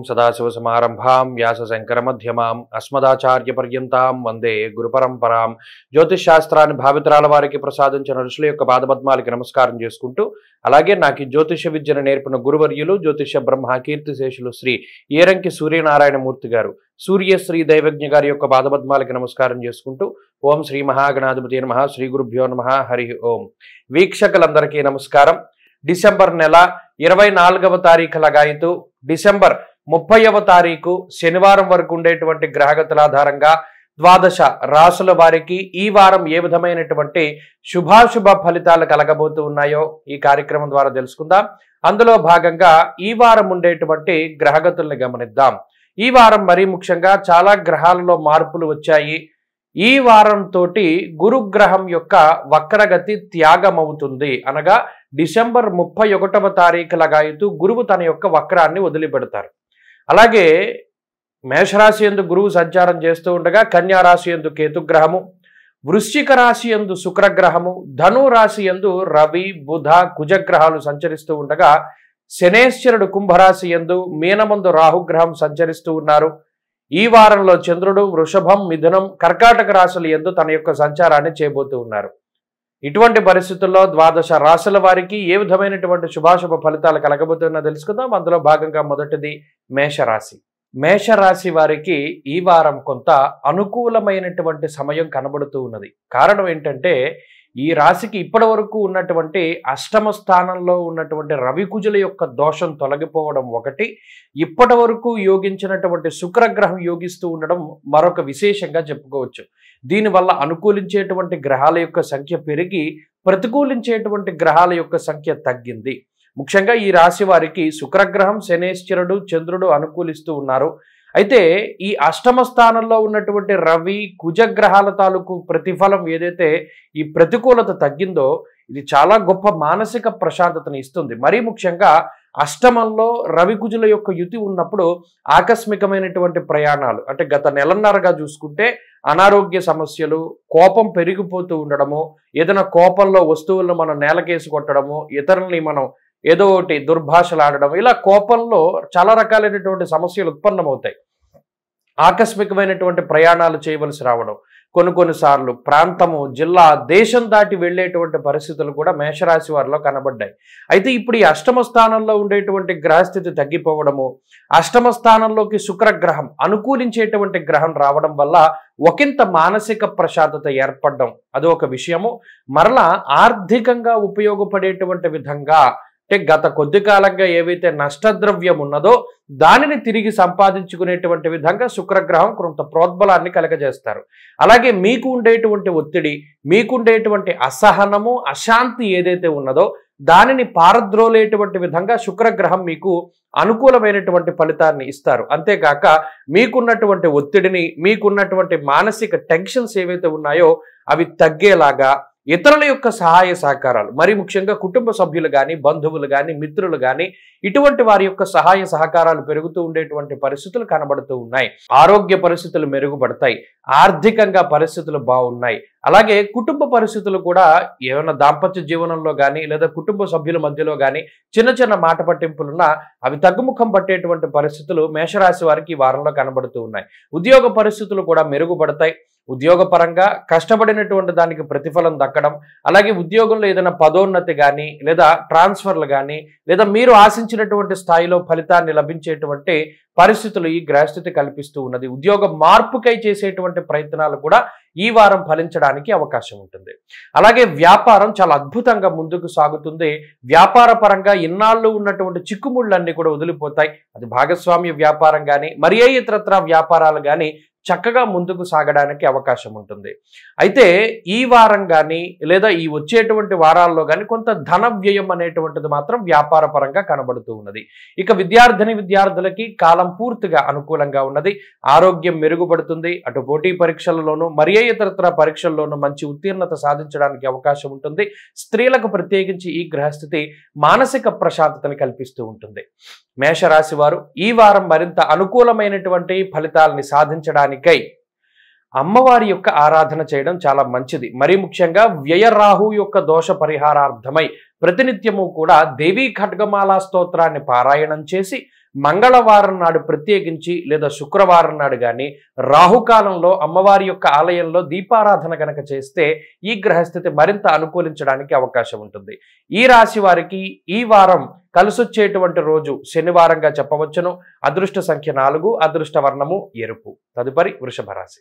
సదాశివసమారంభాం వ్యాసశంకరమధ్యమాం అస్మదాచార్యపర్యంతాం వందే గురుపరంపరాం. జ్యోతిష్ శాస్త్రాన్ని భావితరాల వారికి ప్రసాదించిన ఋషుల యొక్క పాదపద్మాలకి నమస్కారం చేసుకుంటూ, అలాగే నాకు జ్యోతిష విద్యను నేర్పిన గురువర్యులు జ్యోతిష బ్రహ్మ కీర్తిశేషులు శ్రీ ఏరంకి సూర్యనారాయణమూర్తి గారు, సూర్యశ్రీ దైవజ్ఞ గారి యొక్క పాదపద్మాలకి నమస్కారం చేసుకుంటూ, ఓం శ్రీ మహాగణాధిపతి నమః, శ్రీ గురుభ్యో నమః, హరి ఓం. వీక్షకులందరికీ నమస్కారం. డిసెంబర్ నెల 24వ తారీఖు లగాయితూ డిసెంబర్ 30వ తారీఖు శనివారం వరకు ఉండేటువంటి గ్రహగతుల ఆధారంగా ద్వాదశ రాసుల వారికి ఈ వారం ఏ విధమైనటువంటి శుభాశుభ ఫలితాలు కలగబోతూ ఉన్నాయో ఈ కార్యక్రమం ద్వారా తెలుసుకుందాం. అందులో భాగంగా ఈ వారం ఉండేటువంటి గ్రహగతుల్ని గమనిద్దాం. ఈ వారం మరీ ముఖ్యంగా చాలా గ్రహాలలో మార్పులు వచ్చాయి. ఈ వారంతో గురుగ్రహం యొక్క వక్రగతి త్యాగమవుతుంది. అనగా డిసెంబర్ 31వ తారీఖు లగాయితూ గురువు తన యొక్క వక్రాన్ని వదిలిపెడతారు. అలాగే మేషరాశి యందు గురువు సంచారం చేస్తూ ఉండగా కన్యా రాశి యందు కేతుగ్రహము, వృశ్చిక రాశి యందు శుక్రగ్రహము, ధను రాశి యందు రవి బుధ కుజగ్రహాలు సంచరిస్తూ ఉండగా శనేశ్వరుడు కుంభరాశి యందు మీనమందు రాహుగ్రహం సంచరిస్తూ ఉన్నారు. ఈ వారంలో చంద్రుడు వృషభం మిథునం కర్కాటక రాశుల యందు తన యొక్క సంచారాన్ని చేయబోతూ ఉన్నారు. ఇటువంటి పరిస్థితుల్లో ద్వాదశ రాశుల వారికి ఏ విధమైనటువంటి శుభాశుభ ఫలితాలు కలగబోతున్నా తెలుసుకుందాం. అందులో భాగంగా మొదటిది మేషరాశి. మేషరాశి వారికి ఈ వారం కొంత అనుకూలమైనటువంటి సమయం కనబడుతూ ఉన్నది. కారణం ఏంటంటే ఈ రాశికి ఇప్పటి వరకు ఉన్నటువంటి అష్టమ స్థానంలో ఉన్నటువంటి రవికుజుల యొక్క దోషం తొలగిపోవడం ఒకటి, ఇప్పటి వరకు యోగించినటువంటి శుక్రగ్రహం యోగిస్తూ ఉండడం మరొక విశేషంగా చెప్పుకోవచ్చు. దీనివల్ల అనుకూలించేటువంటి గ్రహాల యొక్క సంఖ్య పెరిగి ప్రతికూలించేటువంటి గ్రహాల యొక్క సంఖ్య తగ్గింది. ముఖ్యంగా ఈ రాశి వారికి శుక్రగ్రహం శనేశ్వరుడు చంద్రుడు అనుకూలిస్తూ ఉన్నారు. అయితే ఈ అష్టమ స్థానంలో ఉన్నటువంటి రవి కుజగ్రహాల తాలూకు ప్రతిఫలం ఏదైతే ఈ ప్రతికూలత తగ్గిందో ఇది చాలా గొప్ప మానసిక ప్రశాంతతని ఇస్తుంది. మరీ ముఖ్యంగా అష్టమంలో రవి కుజుల యొక్క యుతి ఉన్నప్పుడు ఆకస్మికమైనటువంటి ప్రయాణాలు, అంటే గత నెలన్నరగా చూసుకుంటే అనారోగ్య సమస్యలు, కోపం పెరిగిపోతూ ఉండడము, ఏదైనా కోపంలో వస్తువులను మనం నేలకేసి కొట్టడము, ఇతరులని మనం ఏదో ఒకటి దుర్భాషలాడడం, ఇలా కోపంలో చాలా రకాలైనటువంటి సమస్యలు ఉత్పన్నమవుతాయి. ఆకస్మికమైనటువంటి ప్రయాణాలు చేయవలసి రావడం, కొన్నిసార్లు ప్రాంతము జిల్లా దేశం దాటి వెళ్ళేటువంటి పరిస్థితులు కూడా మేషరాశి వారిలో కనబడ్డాయి. అయితే ఇప్పుడు ఈ అష్టమ స్థానంలో ఉండేటువంటి గ్రహస్థితి తగ్గిపోవడము, అష్టమ స్థానంలోకి శుక్రగ్రహం అనుకూలించేటువంటి గ్రహం రావడం వల్ల ఒకంత మానసిక ప్రశాంతత ఏర్పడడం అది ఒక విషయము. మరలా ఆర్థికంగా ఉపయోగపడేటువంటి విధంగా, అంటే గత కొద్ది కాలంగా ఏవైతే నష్టద్రవ్యం ఉన్నదో దానిని తిరిగి సంపాదించుకునేటువంటి విధంగా శుక్రగ్రహం కొంత ప్రోద్బలాన్ని కలగజేస్తారు. అలాగే మీకు ఉండేటువంటి ఒత్తిడి, మీకుండేటువంటి అసహనము అశాంతి ఏదైతే ఉన్నదో దానిని పారద్రోలేటువంటి విధంగా శుక్రగ్రహం మీకు అనుకూలమైనటువంటి ఫలితాన్ని ఇస్తారు. అంతేకాక మీకున్నటువంటి ఒత్తిడిని, మీకున్నటువంటి మానసిక టెన్షన్స్ ఏవైతే ఉన్నాయో అవి తగ్గేలాగా ఇతరుల యొక్క సహాయ సహకారాలు, మరి ముఖ్యంగా కుటుంబ సభ్యులు కానీ బంధువులు కానీ మిత్రులు కానీ ఇటువంటి వారి యొక్క సహాయ సహకారాలు పెరుగుతూ ఉండేటువంటి పరిస్థితులు కనబడుతూ ఉన్నాయి. ఆరోగ్య పరిస్థితులు మెరుగుపడతాయి, ఆర్థికంగా పరిస్థితులు బాగున్నాయి. అలాగే కుటుంబ పరిస్థితులు కూడా ఏమైనా దాంపత్య జీవనంలో కానీ లేదా కుటుంబ సభ్యుల మధ్యలో కానీ చిన్న చిన్న మాట పట్టింపులున్నా అవి తగ్గుముఖం పట్టేటువంటి పరిస్థితులు మేషరాశి వారికి ఈ వారంలో కనబడుతూ ఉన్నాయి. ఉద్యోగ పరిస్థితులు కూడా మెరుగుపడతాయి. ఉద్యోగపరంగా కష్టపడినటువంటి దానికి ప్రతిఫలం దక్కడం, అలాగే ఉద్యోగంలో ఏదైనా పదోన్నతి కానీ లేదా ట్రాన్స్ఫర్లు కానీ లేదా మీరు ఆశించినటువంటి స్థాయిలో ఫలితాన్ని లభించేటువంటి పరిస్థితులు ఈ గ్రహస్థితి కల్పిస్తూ ఉన్నది. ఉద్యోగ మార్పుకై చేసేటువంటి ప్రయత్నాలు కూడా ఈ వారం ఫలించడానికి అవకాశం ఉంటుంది. అలాగే వ్యాపారం చాలా అద్భుతంగా ముందుకు సాగుతుంది. వ్యాపార పరంగా ఇన్నాళ్ళు ఉన్నటువంటి చిక్కుముళ్ళన్నీ కూడా వదిలిపోతాయి. అది భాగస్వామ్య వ్యాపారం కానీ మరి ఏ ఇతరత్ర వ్యాపారాలు కానీ చక్కగా ముందుకు సాగడానికి అవకాశం ఉంటుంది. అయితే ఈ వారం కానీ లేదా ఈ వచ్చేటువంటి వారాల్లో కానీ కొంత ధన వ్యయం అనేటువంటిది మాత్రం వ్యాపార పరంగా కనబడుతూ ఉన్నది. ఇక విద్యార్థులకి కాలం పూర్తిగా అనుకూలంగా ఉన్నది. ఆరోగ్యం మెరుగుపడుతుంది. అటు పోటీ పరీక్షలలోనూ మరి ఏ ఇతరత్ర పరీక్షల్లోనూ మంచి ఉత్తీర్ణత సాధించడానికి అవకాశం ఉంటుంది. స్త్రీలకు ప్రత్యేకించి ఈ గ్రహస్థితి మానసిక ప్రశాంతతని కల్పిస్తూ ఉంటుంది. మేషరాశి వారు ఈ వారం మరింత అనుకూలమైనటువంటి ఫలితాలని సాధించడానికై అమ్మవారి యొక్క ఆరాధన చేయడం చాలా మంచిది. మరి ముఖ్యంగా వ్యయ రాహు యొక్క దోష పరిహారార్థమై ప్రతినిత్యము కూడా దేవీ ఖడ్గమాల స్తోత్రాన్ని పారాయణం చేసి మంగళవారం నాడు ప్రత్యేకించి లేదా శుక్రవారం నాడు కానీ రాహుకాలంలో అమ్మవారి యొక్క ఆలయంలో దీపారాధన కనుక చేస్తే ఈ గ్రహస్థితి మరింత అనుకూలించడానికి అవకాశం ఉంటుంది. ఈ రాశి వారికి ఈ వారం కలిసొచ్చేటువంటి రోజు శనివారంగా చెప్పవచ్చును. అదృష్ట సంఖ్య 4, అదృష్ట వర్ణము ఎరుపు. తదుపరి వృషభ రాశి.